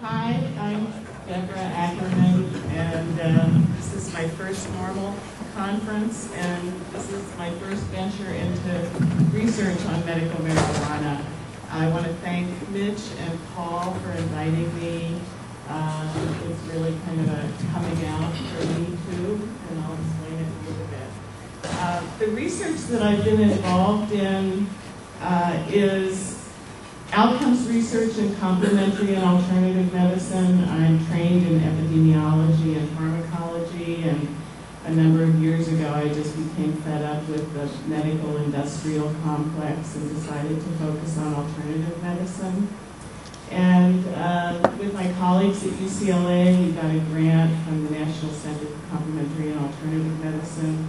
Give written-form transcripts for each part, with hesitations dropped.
Hi, I'm Deborah Ackerman, and this is my first NORML conference, and this is my first venture into research on medical marijuana. I want to thank Mitch and Paul for inviting me. It's really kind of a coming out for me too, and I'll explain it a little bit. The research that I've been involved in is outcomes research in complementary and alternative medicine. I'm trained in epidemiology and pharmacology, and a number of years ago I just became fed up with the medical industrial complex and decided to focus on alternative medicine. And with my colleagues at UCLA, we got a grant from the National Center for Complementary and Alternative Medicine.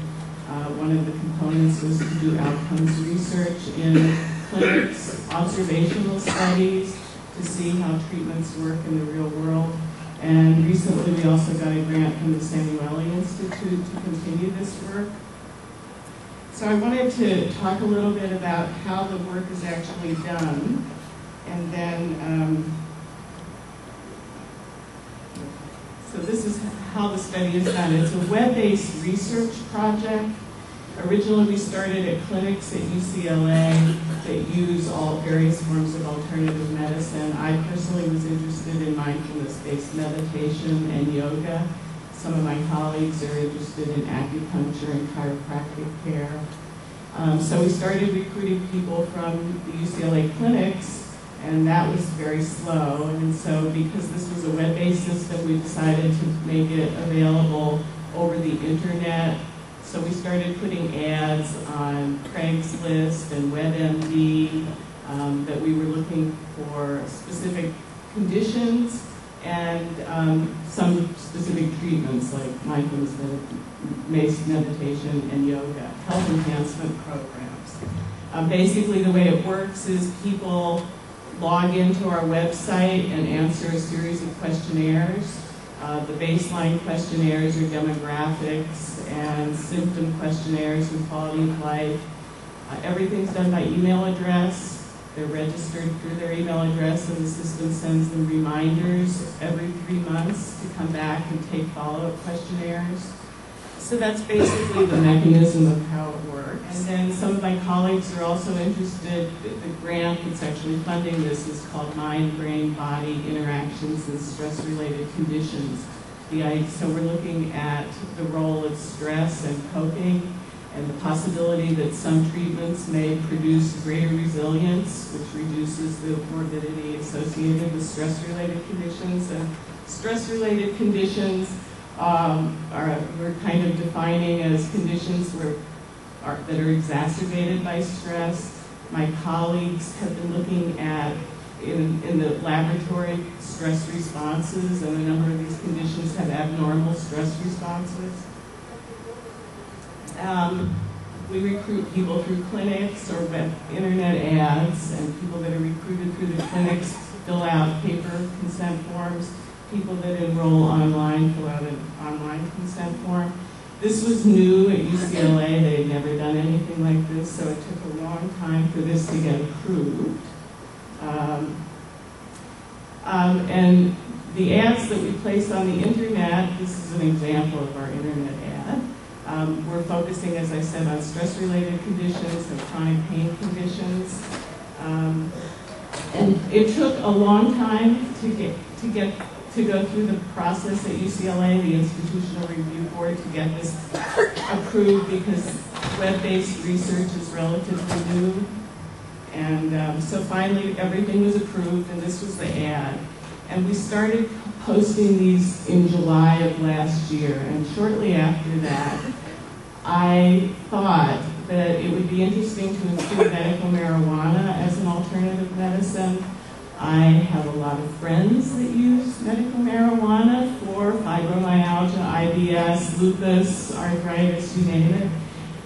One of the components was to do outcomes research in clinics, observational studies to see how treatments work in the real world. And recently we also got a grant from the Samueli Institute to continue this work. So I wanted to talk a little bit about how the work is actually done, and then so this is how the study is done. It's a web-based research project. Originally, we started at clinics at UCLA that use all various forms of alternative medicine. I personally was interested in mindfulness-based meditation and yoga. Some of my colleagues are interested in acupuncture and chiropractic care. So we started recruiting people from the UCLA clinics, and that was very slow. And so because this was a web-based system, we decided to make it available over the internet. So we started putting ads on Craigslist and WebMD that we were looking for specific conditions and some specific treatments like mindfulness-based meditation and yoga, health enhancement programs. Basically the way it works is people log into our website and answer a series of questionnaires. The baseline questionnaires are demographics and symptom questionnaires and quality of life. Everything's done by email address. They're registered through their email address, and the system sends them reminders every 3 months to come back and take follow-up questionnaires. So that's basically the mechanism of how it works. And then some of my colleagues are also interested. The grant that's actually funding this is called Mind, Brain, Body Interactions and Stress-Related Conditions. So we're looking at the role of stress and coping and the possibility that some treatments may produce greater resilience, which reduces the morbidity associated with stress-related conditions. And stress-related conditions we're kind of defining as conditions that are exacerbated by stress. My colleagues have been looking at, in the laboratory, stress responses, and a number of these conditions have abnormal stress responses. We recruit people through clinics or internet ads, and people that are recruited through the clinics fill out paper consent forms. People that enroll online fill out an online consent form. This was new at UCLA. They had never done anything like this, so it took a long time for this to get approved. And the ads that we place on the internet, this is an example of our internet ad. We're focusing, as I said, on stress-related conditions and chronic pain conditions. And it took a long time to go through the process at UCLA, the Institutional Review Board, to get this approved because web-based research is relatively new. And so finally everything was approved, and this was the ad. And we started posting these in July of last year, and shortly after that I thought that it would be interesting to include medical marijuana as an alternative medicine. I have a lot of friends that use medical marijuana for fibromyalgia, IBS, lupus, arthritis, you name it.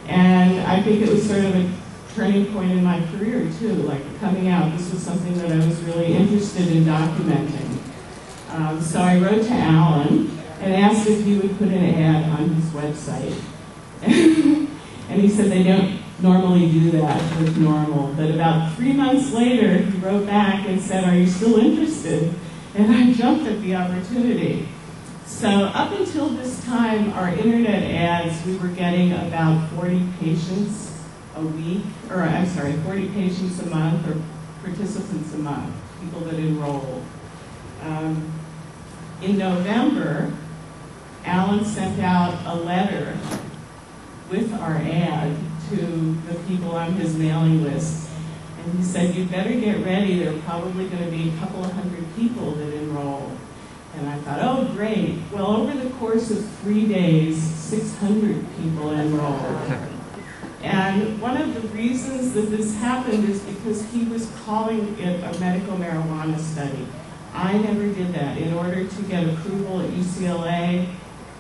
And I think it was sort of a turning point in my career too, like coming out. This was something that I was really interested in documenting. So I wrote to Alan and asked if he would put an ad on his website. And he said they don't normally do that with NORML. But about 3 months later, he wrote back and said, "Are you still interested?" and I jumped at the opportunity. So up until this time, our internet ads, we were getting about 40 patients a week, or I'm sorry, 40 patients a month, or participants a month, people that enrolled. In November, Alan sent out a letter with our ad to the people on his mailing list. And he said, "You better get ready. There are probably going to be a couple of hundred people that enroll." And I thought, oh, great. Well, over the course of 3 days, 600 people enrolled. And one of the reasons that this happened is because he was calling it a medical marijuana study. I never did that. In order to get approval at UCLA,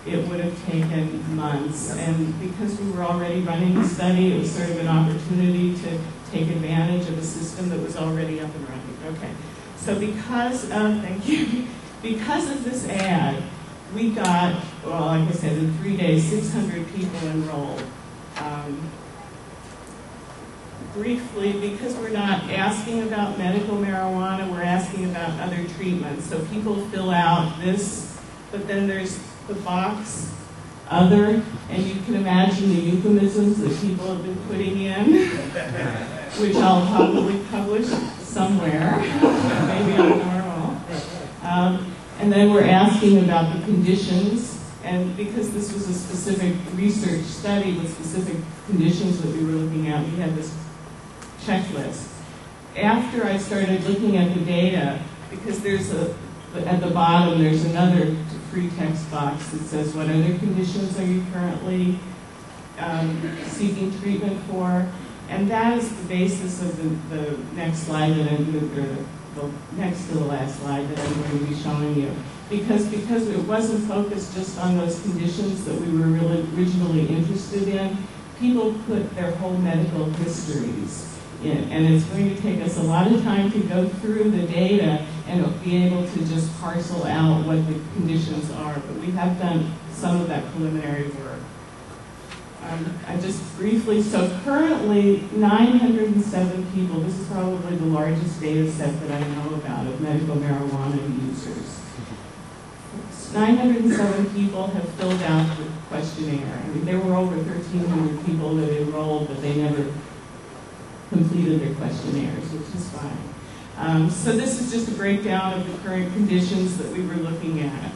it would have taken months. And because we were already running the study, it was sort of an opportunity to take advantage of a system that was already up and running. Okay. So because of, thank you, because of this ad, we got, well, like I said, in 3 days, 600 people enrolled. Briefly, because we're not asking about medical marijuana, we're asking about other treatments. So people fill out this, but then there's the box, other, and you can imagine the euphemisms that people have been putting in, which I'll probably publish somewhere, maybe on NORML. And then we're asking about the conditions, and because this was a specific research study with specific conditions that we were looking at, we had this checklist. After I started looking at the data, because there's at the bottom there's another free text box that says what other conditions are you currently seeking treatment for, and that is the basis of the next slide that I'm going to, the next to the last slide that I'm going to be showing you. Because it wasn't focused just on those conditions that we were really originally interested in, people put their whole medical histories in, and it's going to take us a lot of time to go through the data and be able to just parcel out what the conditions are, but we have done some of that preliminary work. I just briefly, so currently 907 people, this is probably the largest data set that I know about of medical marijuana users. 907 people have filled out the questionnaire. I mean, there were over 1,300 people that enrolled, but they never completed their questionnaires, which is fine. So this is just a breakdown of the current conditions that we were looking at.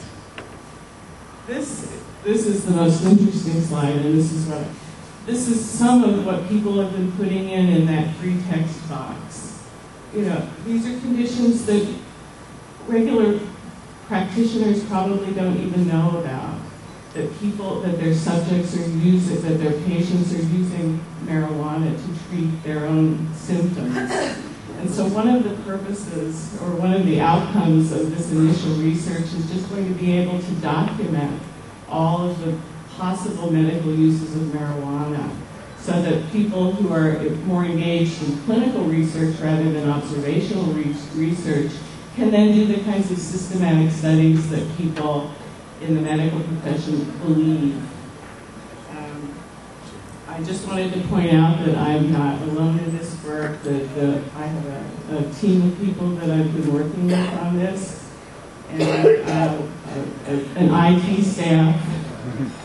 This is the most interesting slide, and this is some of what people have been putting in that free text box. You know, these are conditions that regular practitioners probably don't even know about. That their subjects are using, that their patients are using marijuana to treat their own symptoms. And so one of the purposes, or one of the outcomes of this initial research is just going to be able to document all of the possible medical uses of marijuana so that people who are more engaged in clinical research rather than observational research can then do the kinds of systematic studies that people in the medical profession believe. I just wanted to point out that I'm not alone in this work, that I have a team of people that I've been working with on this, and an IT staff.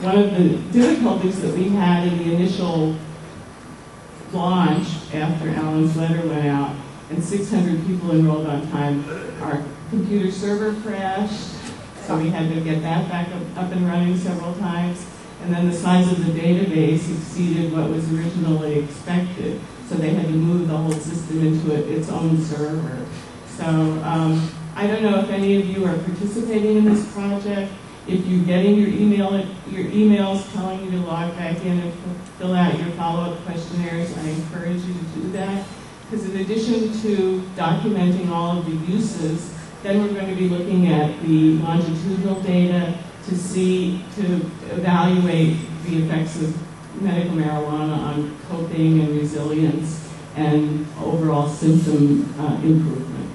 One of the difficulties that we had in the initial launch after Alan's letter went out and 600 people enrolled on time, our computer server crashed, so we had to get that back up and running several times. And then the size of the database exceeded what was originally expected, so they had to move the whole system into its own server. So I don't know if any of you are participating in this project. If you're getting your emails telling you to log back in and fill out your follow-up questionnaires, I encourage you to do that. Because in addition to documenting all of the uses, then we're going to be looking at the longitudinal data to evaluate the effects of medical marijuana on coping and resilience and overall symptom improvement.